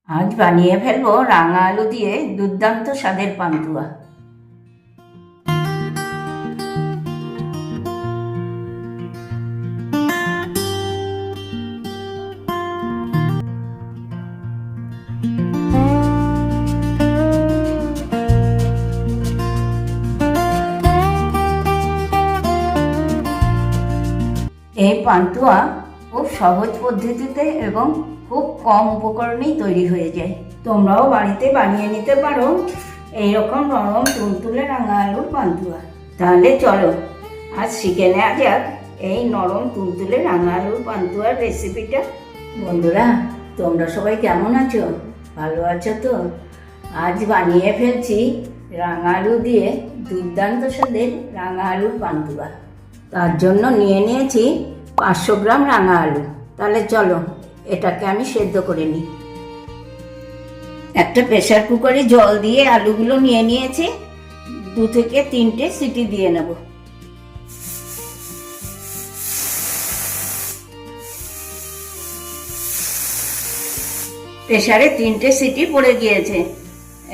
আজ বানিয়ে ফেলবো রাঙা আলু দিয়ে দুর্দান্ত স্বাদের পান্তুয়া। এই পান্তুয়া খুব সহজ পদ্ধতিতে এবং খুব কম উপকরণেই তৈরি হয়ে যায়। তোমরাও বাড়িতে বানিয়ে নিতে পারো এইরকম নরম তুলতুলে রাঙা আলুর পান্তুয়া। তাহলে চলো আজ শিখে নেওয়া যাক এই নরম তুলতুলে রাঙা আলুর পান্তুয়ার রেসিপিটা। বন্ধুরা, তোমরা সবাই কেমন আছো? ভালো আছো তো? আজ বানিয়ে ফেলছি রাঙা আলু দিয়ে দুর্দান্ত স্বাদের রাঙা আলুর পান্তুয়া। তার জন্য নিয়ে নিয়েছি 500 গ্রাম রাঙা আলু। তাহলে চলো এটাকে আমি সেদ্ধ করে নিই। একটা প্রেসার কুকারে জল দিয়ে আলুগুলো নিয়ে নিয়েছি। 2 থেকে 3টে সিটি দিয়ে নেব। প্রেসারে 3টে সিটি পড়ে গিয়েছে।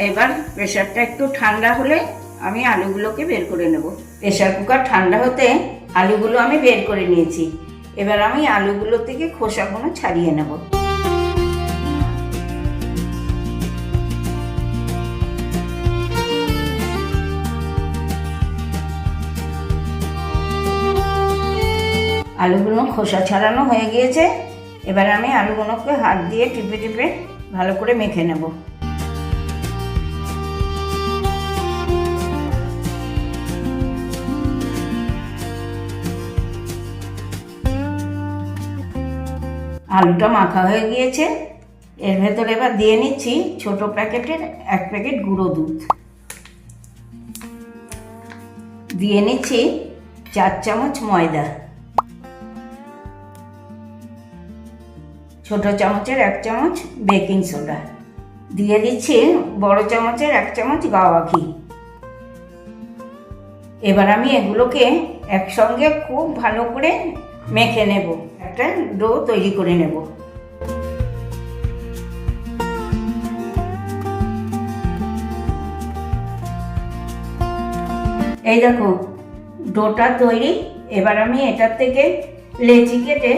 এবার প্রেসারটা একটু ঠান্ডা হলে আমি আলুগুলোকে বের করে নেব। প্রেসার কুকার ঠান্ডা হতে আলুগুলো আমি বের করে নিয়েছি। এবার আমি আলুগুলো থেকে খোসাগুলো ছাড়িয়ে নেব। আলুগুলো খোসা ছাড়ানো হয়ে গিয়েছে। এবার আমি আলুগুলোকে হাত দিয়ে টিপে টিপে ভালো করে মেখে নেব। আলুটা মাখা হয়ে গিয়েছে। এর ভেতরে এবার দিয়ে নিচ্ছি ছোট প্যাকেটের 1 প্যাকেট গুঁড়ো দুধ। দিয়ে নিচ্ছি 4 চামচ ময়দা। ছোট চামচের 1 চামচ বেকিং সোডা। দিয়ে দিচ্ছি বড় চামচের 1 চামচ গাওয়া ঘি। এবার আমি এগুলোকে একসঙ্গে খুব ভালো করে মেখে নেব। একটা ডো তৈরি করে নেব। এই দেখো ডোটা তৈরি। এবার আমি এটার থেকে লেচি কেটে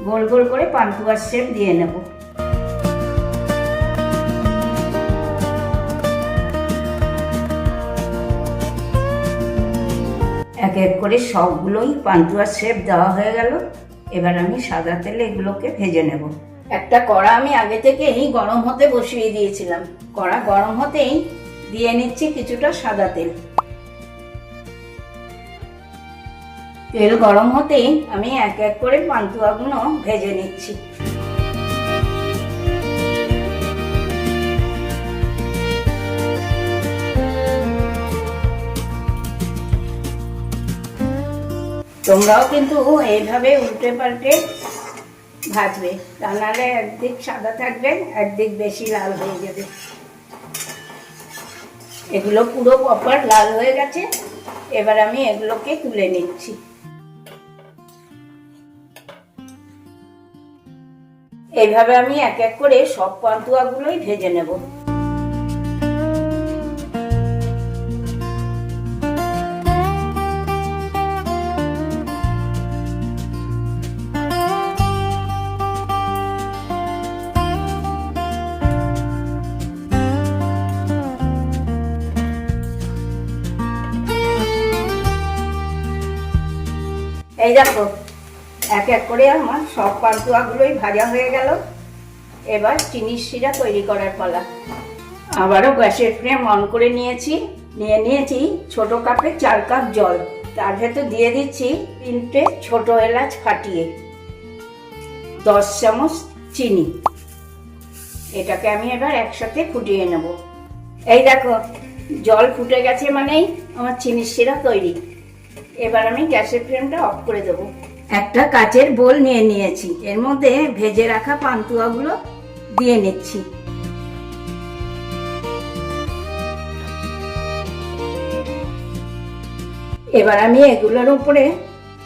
গোল গোল করে পান্তুয়ার শেপ দিয়ে নেব। এক এক করে সবগুলোই পান্তুয়ার শেপ দেওয়া হয়ে গেল। এবার আমি সাদা তেলে এগুলোকে ভেজে নেব। একটা কড়া আমি আগে থেকেই গরম হতে বসিয়ে দিয়েছিলাম। কড়া গরম হতেই দিয়ে নিচ্ছি কিছুটা সাদা তেল। তেল গরম হতেই আমি এক এক করে পান্তুয়াগুলো ভেজে নিচ্ছি। তোমরাও কিন্তু এইভাবে উল্টে পাল্টে ভাজবে, তা নাহলে একদিক সাদা থাকবে, একদিক বেশি লাল হয়ে যাবে। এগুলো পুরো প্রপার লাল হয়ে গেছে। এবার আমি এগুলোকে তুলে নিচ্ছি। এইভাবে আমি এক এক করে সব পান্তুয়াগুলোই ভেজে নেব। এই দেখো এক এক করে আমার সব পান্তুয়াগুলোই ভাজা হয়ে গেল। এবার চিনির শিরা তৈরি করার পালা। আবারও গ্যাসের ফ্লেম অন করে নিয়েছি। নিয়েছি ছোট কাপে 4 কাপ জল। তার ভেতর দিয়ে দিচ্ছি 3টে ছোট এলাচ ফাটিয়ে, 10 চামচ চিনি। এটাকে আমি এবার একসাথে ফুটিয়ে নেব। এই দেখো জল ফুটে গেছে, মানেই আমার চিনির শিরা তৈরি। এবার আমি গ্যাসের ফ্লেমটা অফ করে দেবো। একটা কাচের বোল নিয়ে নিয়েছি। এর মধ্যে ভেজে রাখা পান্তুয়াগুলো দিয়ে নিচ্ছি। এবার আমি এগুলোর উপরে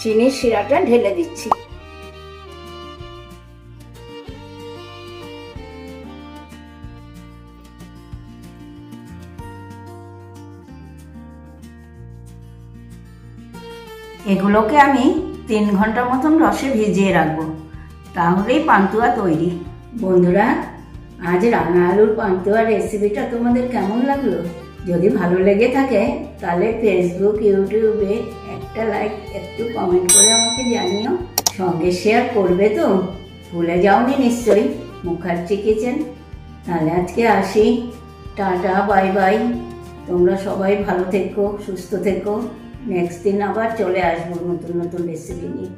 চিনির শিরাটা ঢেলে দিচ্ছি। এগুলোকে আমি 3 ঘন্টা মতন রসে ভিজিয়ে রাখবো, তাহলেই পান্তুয়া তৈরি। বন্ধুরা, আজ রাঙা আলুর পান্তুয়া রেসিপিটা তোমাদের কেমন লাগলো? যদি ভালো লেগে থাকে তাহলে ফেসবুক, ইউটিউবে একটা লাইক, একটু কমেন্ট করে আমাকে জানিও। সঙ্গে শেয়ার করবে তো? ভুলে যাওনি নিশ্চয়ই মুখার্জি কিচেন। তাহলে আজকে আসি, টাটা, বাই বাই। তোমরা সবাই ভালো থেকো, সুস্থ থেকো। নেক্সট দিন আবার চলে আসবো নতুন নতুন রেসিপি নিয়ে।